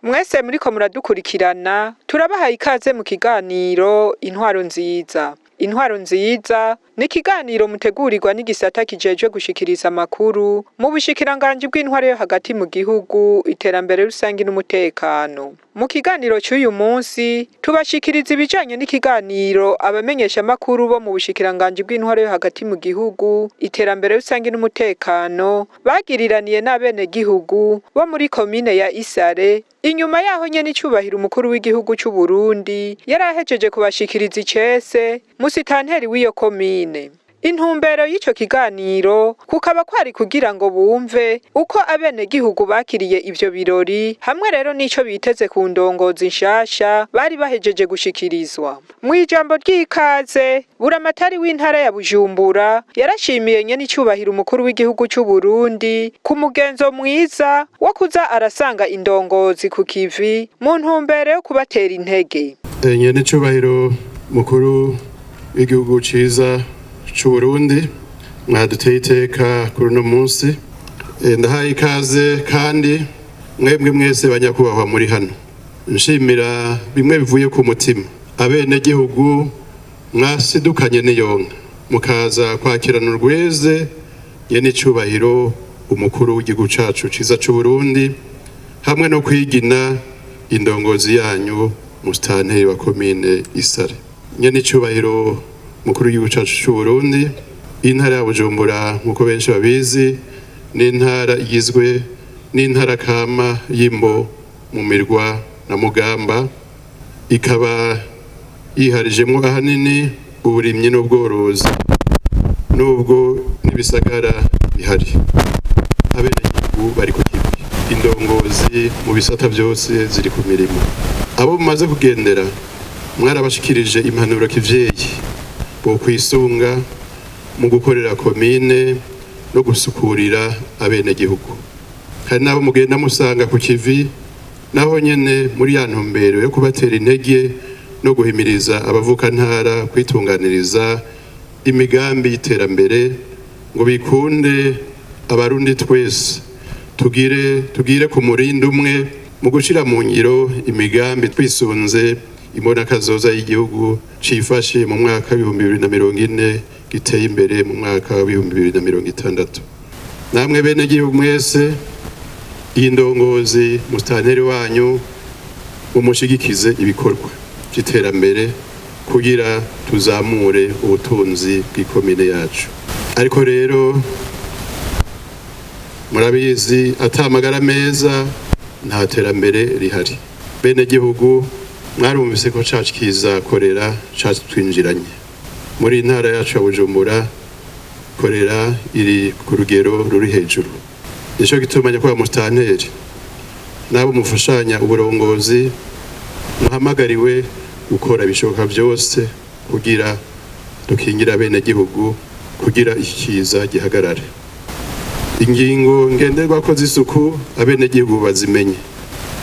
Mwese muriko muradukurikirana turabahaye ikaze mu kiganiro Intwaro Nziza. Intwaro Nziza ni ikiganiro mutegurirwa n'igisata kijejwe gushikiriza amakuru mu bushikiranganji bw'intwaro yo hagati mu gihugu, iterambere rusangi n'umutekano. Mu kiganiro c'uyu munsi tubashikiriza ibijanye n'ikiganiro abamenyesha makuru bo mu bushikiranganji bw'intwaro yo hagati mu gihugu, iterambere rusangi n'umutekano bagiriraniye n'abene gihugu bo muri komine ya Isare. Inyuma yaho nyene icubahiro umukuru w'igihugu c'u Burundi yarahejeje kubashikiriza icese musitanteri w'iyo komine. Intumbero y'ico kiganiro kukaba kwari kugira ngo bumve uko abene gihugu bakiriye ivyo birori, hamwe rero n'ico biteze ku ndongozi nshasha bari bahejeje gushikirizwa. Mw'ijambo ry'ikaze, buramatari w'intara ya Bujumbura yarashimiye nyene icubahiro umukuru w'igihugu c'u Burundi ku mugenzo mwiza wo kuza arasanga indongozi ku kivi mu ntumbero yo kubatera intege. Nyene icubahiro mukuru w'igihugu ciza c'u Burundi, mwaduteye iteka kuri uno munsi, ndahaye ikaze kandi mwebwe mwese banyakubahwa muri hano. Nshimira bimwe bivuye ku mutima abene gihugu mwasidukanye n'iyonka mukaza kwakirana urweze nyene icubahiro umukuru w'igihugu cacu ciza c'u Burundi, hamwe no kwigina indongozi yanyu musitanteri wa komine Isare. Nyene icubahiro mukuru w'igihugu cacu c'u Burundi, intara ya Bujumbura nkuko benshi babizi ni intara igizwe n'intara kama y'Imbo, Mumirwa na Mugamba, ikaba yiharijemwo ahanini uburimyi n'ubworozi nubwo n'ibisagara bihari. Abenegihugu bari ku kivi, indongozi mu bisata vyose ziri ku mirimo. Abo mumaze kugendera mwarabashikirije impanuro kivyeyi bo kwisunga mu gukorera komine no gusukurira abenegihugu. Hari nabo mugenda musanga ku kivi naho nyene muri ya ntumbero yo kubatera intege no guhimiriza abavuka ntara kwitunganiriza imigambi y'iterambere ngo bikunde abarundi twese tugire ku murindi umwe mu gushira mu ngiro imigambi twisunze imbona kazoza y'igihugu cifashe mu mwaka wa 2040 giteye imbere mu mwaka wa 2060. Namwe bene gihugu mwese iyi ndongozi musitanteri wanyu umushigikize ibikorwa by'iterambere kugira tuzamure ubutunzi bw'ikomine yacu. Ariko rero murabizi atamagara meza nta terambere rihari. Bene gihugu mwarumvise ko cacu kiza korera cacu twinjiranye muri intara yacu ya Bujumbura. Korera iri ku rugero ruri hejuru, nico gituma nyakubahwa musitanteri nabo mufashanya uburongozi muhamagariwe gukora ibishoboka byose kugira dukingira bene gihugu, kugira ikiza gihagarare. Ingingo ngenderwako z'isuku abene gihugu bazimenye,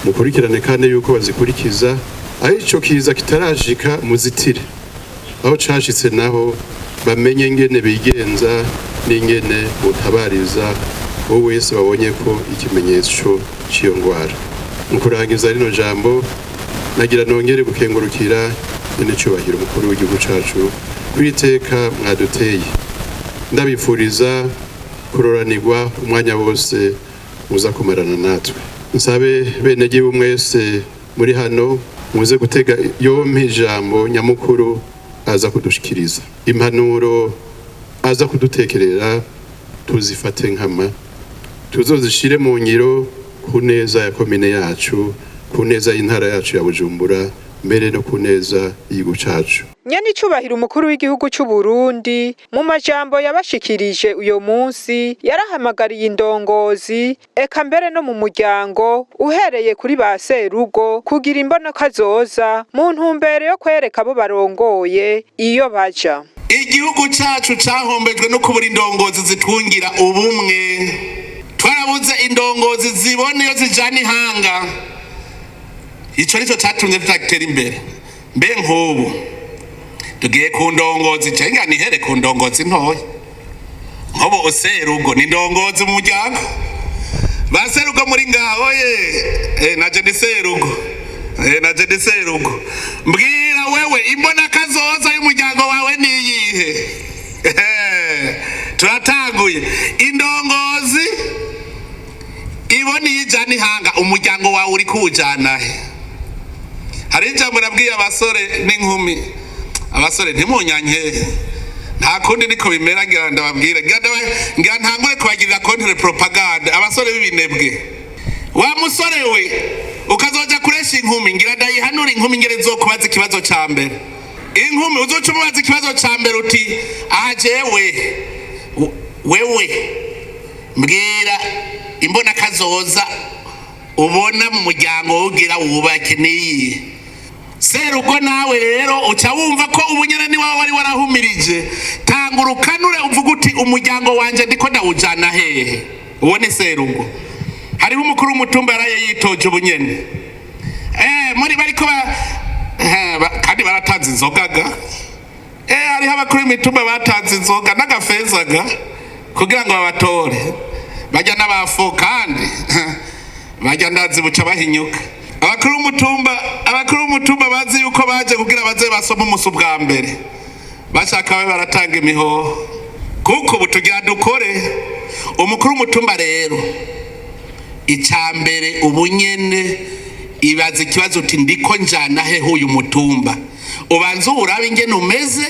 mukurikirane kandi yuko bazikurikiza. Aho ico kiza kitarashika muzitire, aho cashitse naho bamenye ngene bigenza n'ingene botabariza wowe wese babonye ko ikimenyetso c'iyo ngwara. Mu kurangiza rino jambo nagira nongere gukengurukira nyene cubahiro umukuru w'igihugu cacu kwiteka mwaduteye. Ndabifuriza kuroranirwa umwanya wose muza kumarana natwe. Nsabe bene gihugu mwese muri hano muze gutega yompi ijambo nyamukuru aza kudushikiriza, impanuro aza kudutekerera tuzifate nkama, tuzozishire mu ngiro ku neza ya komine yacu, ku neza y'intara yacu ya Bujumbura mbere no kuneza igihugu cacu. Nyenicubahiro umukuru w'igihugu c'u Burundi mu majambo yabashikirije uyo munsi yarahamagariye indongozi eka mbere no mu muryango uhereye kuri ba serugo kugira imbonoka zoza mu ntumbero yo kwereka abo barongoye iyo baja. Igihugu cacu cahombejwe no kubura indongozi zitwungira ubumwe. Twarabuze indongozi zibone iyo zijana ihanga. Ico nico catumye tutatera imbere. Mbe nk'ubu tugiye ku ndongozi cenga nihere ku ndongozi ntoya. Nk'ubu userugo ni ndongozi mu muryango. Baserugo muri ngaho naje ndi serugo. Naje ndi serugo. Mbwira wewe imbona kazoza y'umuryango wawe niyihe? Turatanguye indongozi ibona ijana ihanga umuryango wawe uri kujana he? Hari ijambo nabwiye abasore n'inkumi. Abasore ntimunyanke nta kundi niko bimera ngira ndababwira ngira ntangure kubagirira contre propaganda abasore b'ibinebwe. Wa musore we ukazoja kuresha inkumi ngira ndayihanura inkumi ngere zokubaza ikibazo ca mbere. Inkumi uzoca umubaza ikibazo ca mbere uti jewe wewe mbwira imbona kazoza ubona mu muryango ugira wubake niyi. Serugo nawe rero uca wumva ko ubunyene ni wawe wari warahumirije tangura ukanure uvuga uti umuryango wanje ndiko ndawujana hehe. Ubone serugo hariho umukuru w'umutumba yaraye yitoje ubunyene muri bariko kandi baratanze inzogaga hariho abakuru b'imitumba batanze inzoga n'agafezaga kugira ngo babatore bajya n'abafu kandi bajya ndazi buca bahinyuka. Abakuru b'umutumba bazi yuko baje kugira baze basoma umusu bwa mbere bashaka we baratanga imihoho kuko butugira dukore. Umukuru w'umutumba rero icambere ubunyene ibaza ikibazo uti ndiko njana he huyu mutumba ubanza urabe ingene umeze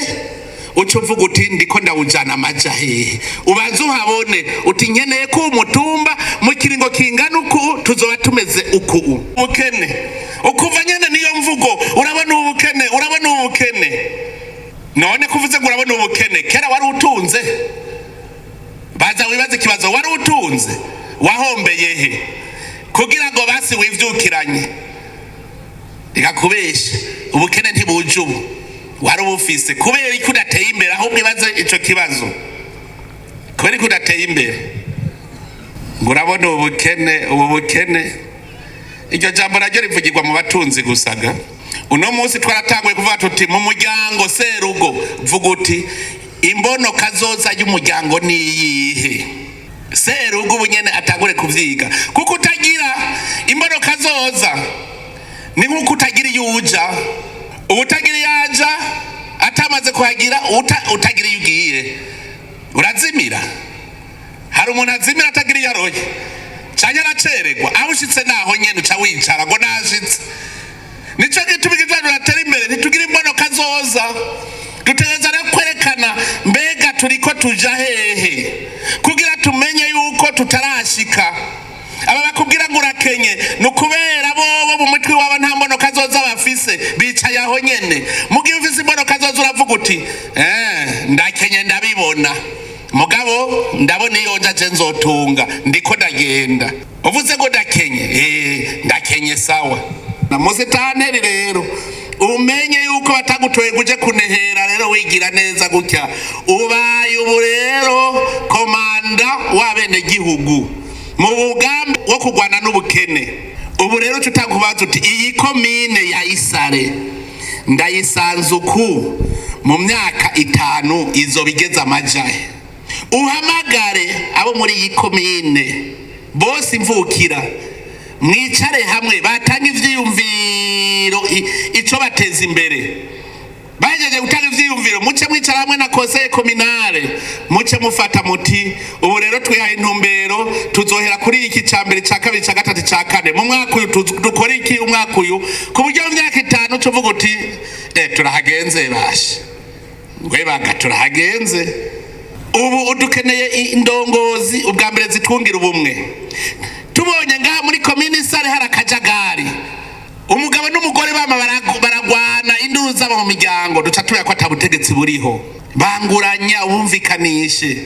uca uvuga uti ndiko ndawujana amaja hehe. Ubanza uhabone uti nkeneye ko umutumba mu kiringo kingana uku tuzoba tumeze uku. Ubukene ukuva nyene niyo mvugo urabona ubukene none kuvuze ngo urabona ubukene kera wari utunze. Baza wibaza ikibazo wari utunze wahombeye he kugira ngo basi wivyukiranye ikakubesha. Ubukene ntibuje ubu wari ubufise kubera ko udateye imbere ahubwo ibaze ico kibazo kubera ko udateye imbere ngo urabona ubukene. Iryo jambo naryo rivugirwa mu batunzi gusaga. Uno munsi twaratanguye kuvuga tuti mu muryango serugo vuga uti imbono kazoza y'umuryango niyihe. Serugo ubunyene atangure kuvyiga kuko utagira imbono kazoza ni nkuko utagira yuja utagira yaja atamaze kuhagira utagira yugiye urazimira. Hari umuntu azimira atagira yaroye cyane araceregwa aho ushitse naho nyene uca wicara ngo nashitse. Nico gituma igizwe ratera imbere ntitugira imbono kazoza dutegeza no kwerekana mbega turiko tuja hehe kugira tumenye yuko tutarashika. Aba bakubwira ngo urakenye nukubera bobo mu mutwe waba nta mbono kazoza bafise bicaye aho nyene. Mugiye ufise imbono kazoza uravuga uti ndakenye ndabibona mugabo ndabona iyo njaje nzotunga ndiko ndagenda. Uvuze ngo ndakenye sawa namuze tanteri rero umenye yuko batagutoye guje kunehera rero wigira neza gutya ubaye ubu rero komanda wabene gihugu mu bugambi wo kugwana n'ubukene. Ubu rero tutakubaza uti iyi komine ya Isare ndayisanze uku mu myaka 5 izo bigeze amajahe. Uhamagare abo muri iyi komine bose imvukira mwicare hamwe batanga ivyiyumviro ico bateza imbere. Bajeje gutanga ivyiyumviro muce mwicara hamwe na conseil communale muce mufata muti ubu rero twihaye intumbero tuzohera kuri iki cambere ca kabiri ca gatatu ca kane mu mwaka uyu dukora iki umwaka uyu ku buryo mu myaka 5 tuvuga uti turahagenze bashe ngwebaga turahagenze. Ubu udukeneye indongozi ubwa mbere zitwungira ubumwe. Tubonye ngaha muri komine Isare hari akajagari umugabo n'umugore bama baragwa zaba mu miryango duca tuya ko atabutegetsi buriho banguranya ubumvikanishe.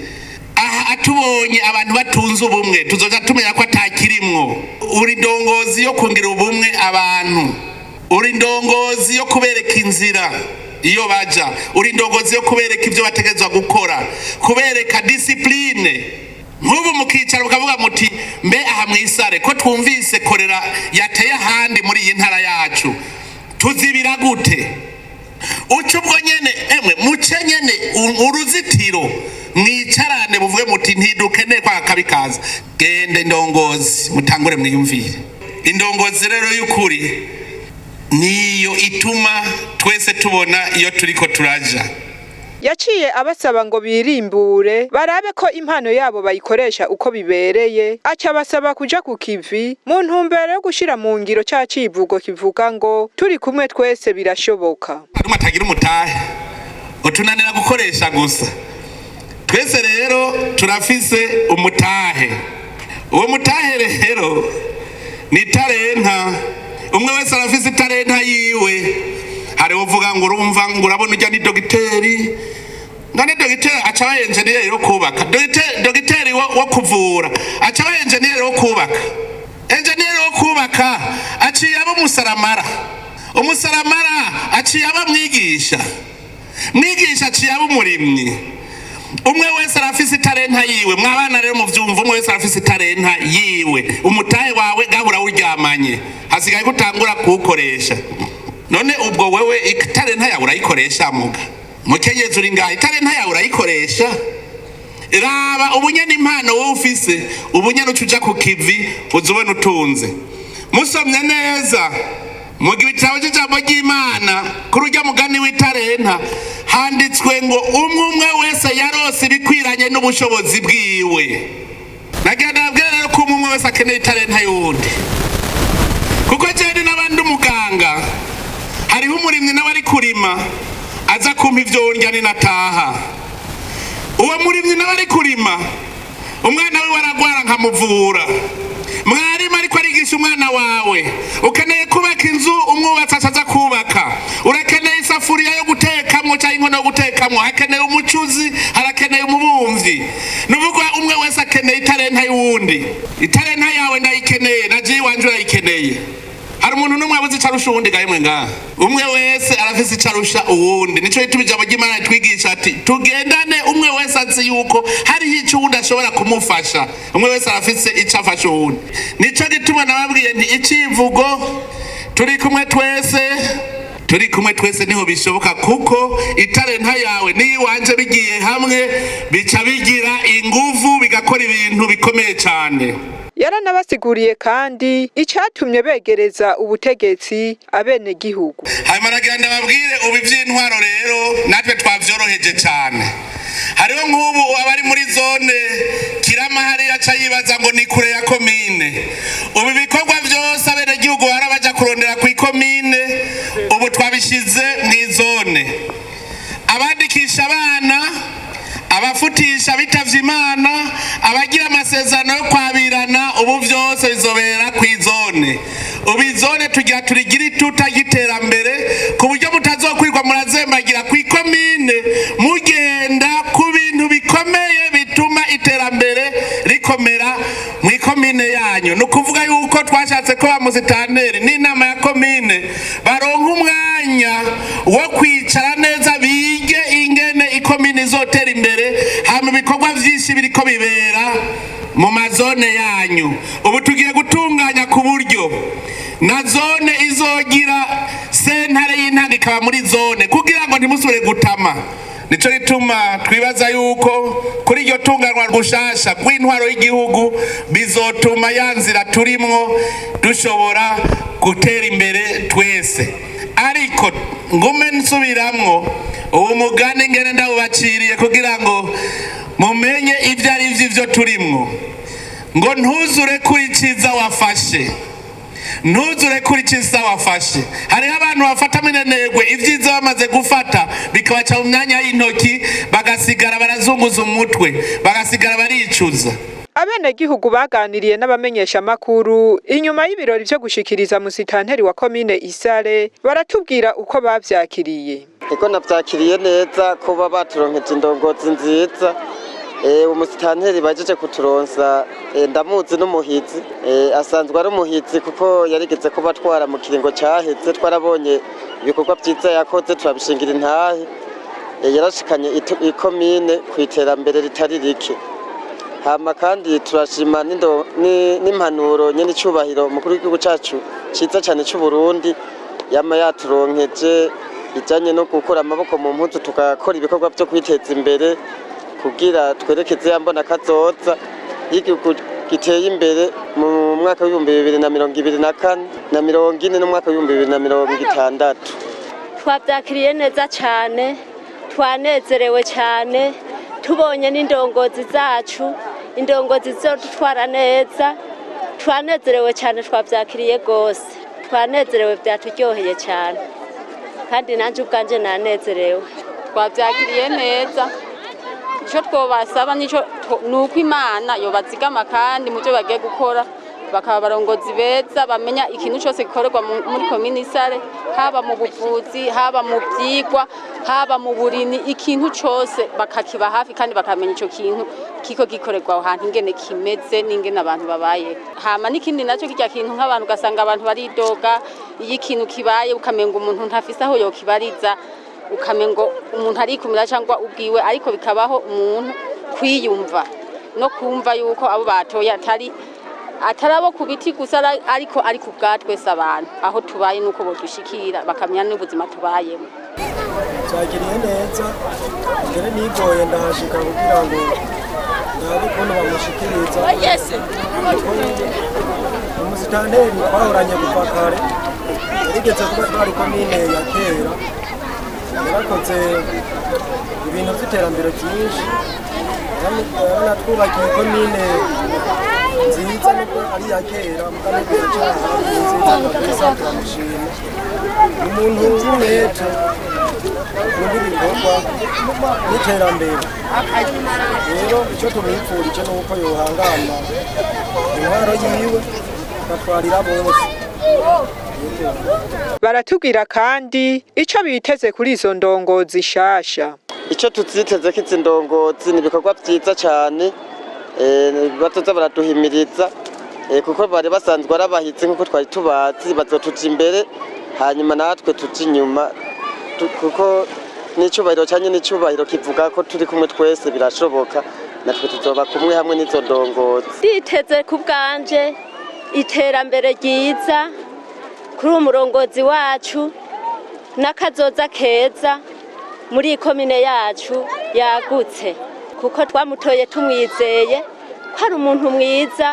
Aha atubonye abantu batunze ubumwe tuzoja tumenya ko atakirimwo. Uri ndongozi yo kungira ubumwe abantu, uri ndongozi yo kubereka inzira iyo baja, uri ndongozi yo kubereka ibyo bategezwa gukora, kubereka discipline. Nk'ubu mukicara mukavuga muti mbe aha mwisare ko twumvise korera yateye ahandi muri iyi ntara yacu tuzibira gute? Uco ubwo nyene emwe muce nyene uruzitiro mwicarane buvuge muti ntidukeneye kwa kabikaza. Gende ndongozi mutangure mwiyumvire. Indongozi rero y'ukuri niyo ituma twese tubona iyo turiko turaja. Yaciye abasaba ngo birimbure barabe ko impano yabo bayikoresha uko bibereye, aca basaba kuja ku kivi mu ntumbero yo gushira mu ngiro ca civugo kivuga ngo turi kumwe twese birashoboka. Matagira umutahe utunanira gukoresha gusa. Twese rero turafise umutahe. Uwo mutahe rero ni talenta. Umwe wese arafise talenta yiwe. Hari uvuga ngo urumva ngo urabona ujya ni dogiteri, none dogiteri aca aba engineer yo kubaka, dogiteri wo kuvura aca aba engineer yo kubaka, engineer yo kubaka aciye aba umusaramara, umusaramara aciye aba mwigisha, mwigisha aciye aba umurimyi. Umwe wese arafise talenta yiwe. Mwabana rero muvyumva, umwe wese arafise talenta yiwe. Umutahe wawe gahura uryamanye, hasigaye gutangura kuwukoresha. None ubwo wewe talenta yawe urayikoresha muga mukenyezi uri ngaho, talenta yawe urayikoresha? Raba ubunyene impano wowe ufise, ubunyene ucuja ku kivi uzubona utunze. Musomye neza mu gitabo cy'ijambo ry'Imana kuri urya mugani w'italenta handitswe ngo umwe wese yarose ibikwiranye n'ubushobozi bwiwe. Nagenda nabwira rero ko umwe wese akeneye talenta y'undi, kuko jewe n'abandi umuganga hariho umurimyi nawe ari kurima aza kumpa ivyo ndya ninataha. Uwo murimyi nawe ari kurima umwana we waragwara nkamuvura. Mwarimu ariko arigisha umwana wawe, ukeneye kubaka inzu umwubatsi aza kubaka, urakeneye isafuriya yo gutekamwo cyangwa inkono yo gutekamwo, hakeneye umucuzi, harakeneye umubumvyi. Nuvuga umwe wese akeneye talenta y'uwundi. Italenta yawe ndayikeneye, na jiwe wanje urayikeneye. Hari umuntu numwe abuze icarusha uwundi gahimwe ngaha. Umwe wese arafise icarusha uwundi. Nico gituma ijambo ry'Imana twigisha ati tugendane umwe wese azi yuko hari icyo uwundi ashobora kumufasha. Umwe wese arafise icyo afasha uwundi. Nico gituma nababwiye nti icivugo turi kumwe twese niho bishoboka, kuko italenta yawe ni wanje bigiye hamwe bica bigira inguvu bigakora ibintu bikomeye cyane. Yaranabasiguriye kandi icatumye begereza ubutegetsi abene gihugu. Hanyuma nagenda babwire ubu ivy'intwaro rero natwe twavyoroheje cyane. Hariho nk'ubu abari muri zone Kirama hari aca yibaza ngo ni kure ya komine. Ubu bikorwa byose abene gihugu barabaja kurondera ku komine, ubu twabishize mw'izone. Abandikisha abana, abafutisha bitavye Imana, abagira amasezerano yo kwabirana, ubu vyose bizobera kw'izone. Ubu izone tugira turigira ituta y'iterambere ku buryo mutazokwirwa murazembagira kw'ikomine mugenda ku bintu bikomeye bituma iterambere rikomera mw'ikomine yanyu. Nukuvuga yuko twashatse ko bamuzitaneri n'inama ya komine baronka umwanya wo kwicara neza bige ingene ikomine izotera imbere, hama ibikorwa vyinshi biriko bibera mu mazone yanyu. Ubu tugiye gutunganya ku buryo na zone izogira sentare y'intara ikaba muri zone kugira ngo ntimusubire gutama. Nico gituma twibaza yuko kuri iryo tunganwa gushasha rw'intwaro y'igihugu bizotuma yanzira turimwo dushobora gutera imbere twese. Ariko ngume nsubiramwo ubu mugani ngene ndabubaciriye kugira ngo mumenye ibyo ari vyo turimwo, ngo ntuzure kurikiza wafashe, ntuzure kurikiza wafashe. Hariho abantu bafata minenegwe ivyiza bamaze gufata bikabaca mu myanya y'intoki bagasigara barazunguza umutwe, bagasigara baricuza. Abenegihugu baganiriye n'abamenyeshamakuru inyuma y'ibirori vyo gushikiriza musitanteri wa komine Isare baratubwira uko bavyakiriye. Eko navyakiriye neza kuba baturonkeje indongozi nziza. Umusitanteri bajeje kuturonsa ndamuzi n'umuhizi, asanzwe ari umuhizi kuko yarigeze kuba twara mu kiringo cyaheze, twarabonye ibikorwa vyiza yakoze turabishingira intahe, yarashikanye ikomine kwiterambere ritari rike. Hama kandi turashima n'impanuro nyene icubahiro mukuru w'igihugu cacu ciza cyane c'u Burundi yama yaturonkeje ijanye no gukora amaboko mu mpuzu tugakora ibikorwa vyo kwiteza imbere kugira twerekeze yambona kazoza y'igihugu giteye imbere mu mwaka wa 2024 na 2040 no mwaka wa 2060. Twavyakiriye neza cyane, twanezerewe cyane, tubonye n'indongozi zacu, indongozi zodutwara neza, twanezerewe cyane, twavyakiriye gose, twanezerewe byaturyoheye cyane, kandi nanje ubwanje nanezerewe. Twavyakiriye neza, ico twobasaba nico nuko Imana yobazigama kandi mu byo bagiye gukora bakaba barongozi beza bamenya ikintu cyose gikorerwa muri komine Isare, haba mu buvuzi, haba mu byigwa, haba mu burini, ikintu cyose bakakiba hafi kandi bakamenya ico kintu kiko gikorerwa aho hantu ingene kimeze n'ingene abantu babaye. Hama n'ikindi naco kirya kintu nk'abantu ugasanga abantu baridoga iyo ikintu kibaye ukamenga umuntu ntafise aho yokibariza, ukamengo umuntu arikumira cyangwa ubwiwe, ariko bikabaho umuntu kwiyumva no kumva yuko abo batoye atarabo kubiti gusa ariko kubwatwese abantu aho tubaye nuko bodushikira bakamenya n'ubuzima tubayemo. Cyagiriye neza ngere nigoye ndahashika kugira ngo ndabe kono bamushikiriza. Umusitanteri twahoranye kuva kare yarigeze kuba twari komine ya kera, yarakoze ibintu by'iterambere byinshi, yaranatwubakiye komine nziza nubwo ari iya kera mukamubwira cyane nziza kabisa, turamushima. Umuntu w'umwete muri bikorwa n'iterambere, rero icyo tumwifurije ni uko yohangana intwaro yiwe agatwarira bose. Baratubwira kandi ico biteze kuri izo ndongozi shasha. Icyo tuziteze ko izi ndongozi ni ibikorwa byiza cyane, batoza baraduhimiriza kuko bari basanzwe arabahitse nk'uko twari tubazi, bazotuja imbere hanyuma natwe tuja inyuma, kuko n'icubahiro cyane n'icubahiro kivuga ko turi kumwe twese birashoboka, natwe tuzoba kumwe hamwe n'izo ndongozi. Diteze ku bwanje iterambere ryiza kuri umurongozi wacu n'akazoza keza muri ikomine yacu yagutse, kuko twamutoye tumwizeye ko ari umuntu mwiza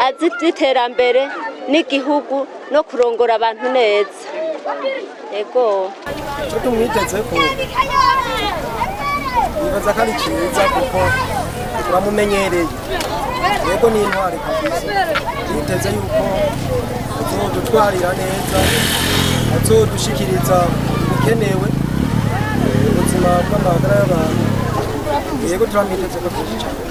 azi iterambere n'igihugu no kurongora abantu neza. Ego icyo tumwiteze ko bibaza ko ari cyiza kuko turamumenyereye, yego ni intwari kabisa. Yiteze yuko azodutwarira neza, azodushikiriza ibikenewe ubuzima bw'amagara y'abantu, yego turamwiteze ko byinshi cyane.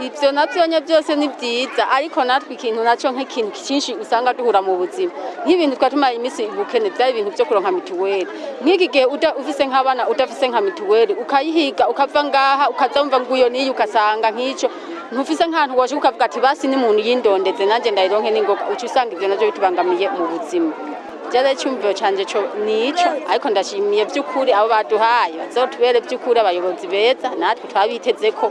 Ivyo navyonye byose ni byiza, ariko natwe ikintu naco nk'ikintu cyinshi usanga duhura mu buzima nk'ibintu twatumaye imisi ibukene byari ibintu byo kuronka mituweli. Nk'iki gihe ufise nk'abana udafise nka mituweli ukayihiga ukava ngaha ukazumva nguyo niyo ukasanga nk'ico ntufise nk'ahantu waje ukavuga ati basi ni muntu yindondeze nanje ndayironke n'ingoga, uca usanga ivyo navyo bitubangamiye mu buzima. Jare cyumviro canje cyo nico, ariko ndashimiye by'ukuri abo baduhaye bazotubere by'ukuri abayobozi beza, natwe twabiteze ko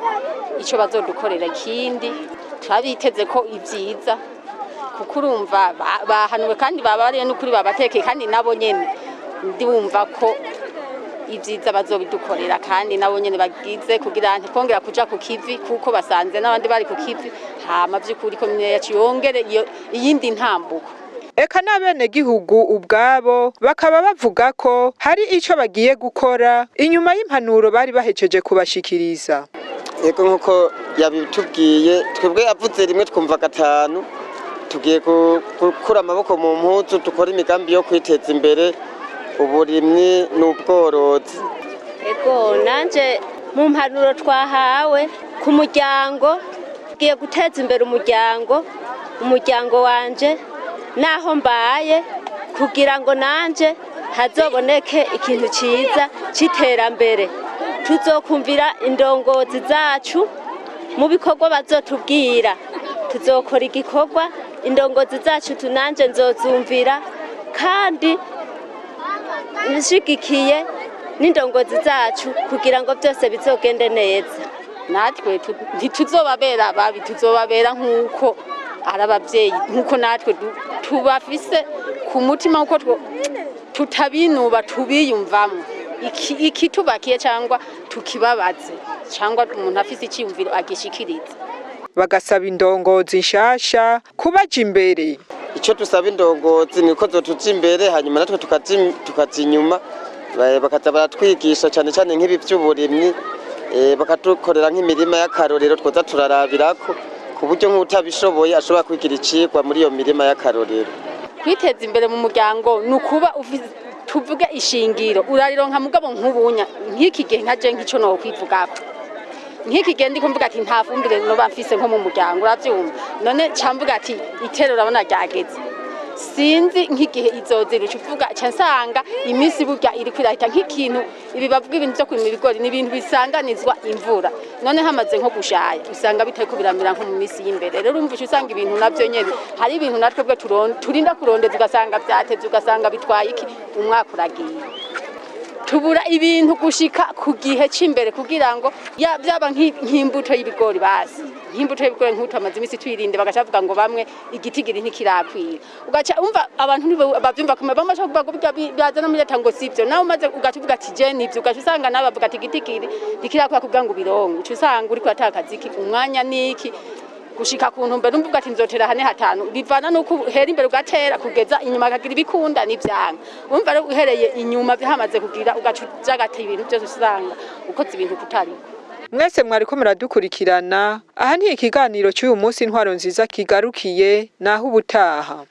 ico bazodukorera ikindi, twabiteze ko ibyiza kuko urumva bahanuwe kandi babariye n'ukuri babatekeye, kandi nabo nyene ndumva ko ibyiza bazobidukorera kandi nabo nyene bagize kugira ntikongera kuja ku kivi kuko basanze n'abandi bari ku kivi, hama by'ukuri komine yacu yongere iyindi ntambuko. Eka n'abenegihugu ubwabo bakaba bavuga ko hari ico bagiye gukora inyuma y'impanuro bari bahejeje kubashikiriza. Yego nkuko yabitubwiye, twebwe yavuze rimwe twumva gatanu, tugiye gukura amaboko mu mpuzu, dukora imigambi yo kwiteza imbere, uburimyi n'ubworozi. Ego nanje mu mpanuro twahawe ku muryango tugiye guteza imbere umuryango wanje naho mbaye kugira ngo nanje hazoboneke ikintu ciza c'iterambere. Tuzokumvira indongozi zacu mu bikorwa bazotubwira, tuzokora igikorwa indongozi zacu tunanje nzozumvira kandi nishigikiye n'indongozi zacu kugira ngo byose bizogende neza. Natwe ntituzobabera babi, tuzobabera nk'uko ari ababyeyi, nk'uko natwe tubafise ku mutima, nk'uko tutabinuba tubiyumvamo ikitubakiye cyangwa tukibabaze cyangwa umuntu afise icyiyumviro agishikiriza. Bagasaba indongozi nshasha kubaja imbere. Icyo dusaba indongozi niko zotuja imbere, hanyuma natwe tukaja inyuma, bakaza baratwigisha cyane cyane nk'ibi by'uburimyi, bakatukorera nk'imirima y'akarorero twoza turarabirako ku buryo nk'utabishoboye ashobora kwigira icigwa muri iyo mirima y'akarorero. Kwiteza imbere mu muryango nukuba tuvuge ishingiro urarironka mugabo nk'ubunya nk'iki gihe nkaje nk'ico no kwivugako nk'iki gihe ndiko mvuga ati nta fumbire no bamfise nko mu muryango uravyumva none camvuga ati itero urabona ryageze sinzi nk'igihe izozira ucuvuga cansanga imisi burya iri kwirahita nk'ikintu ibi bavuga ibintu byo kurima ibigori ni ibintu bisanganizwa imvura none hamaze nko gushaya usanga biteko biramira nko mu misi y'imbere rero urumva usanga ibintu navyo nyene hari ibintu natwe bwe turinda kurondeza ugasanga byateze ugasanga bitwaye iki umwaka uragiye tubura ibintu gushika ku gihe c'imbere kugira ngo byaba nk'imbuto y'ibigori basi nk'imbuto y'ibigori nk'utamaze imisi twirinde bagacavuga ngo bamwe igitigiri ntikirakwira ugaca umva abantu bavyumva kuma bamasha kuvuga ngo byazana muri leta ngo sivyo nawe umaze ugaca uvuga ati je nivyo ugaca usanga nawe bavuga ati igitigiri ntikirakwira kuvuga ngo bironke uca usanga uri kwatakaza iki umwanya niki gushika ku ntumbero mvuga ati nzotera hane hatanu bivana nuko hera imbere ugatera kugeza inyuma akagira ibikunda n'ivyanga umva rero uhereye inyuma byamaze kugira ugacuja gata ibintu byose usanga ukoze ibintu kutari mwese mwariko muradukurikirana aha ni ikiganiro cy'uyu munsi intwaro nziza kigarukiye naho ubutaha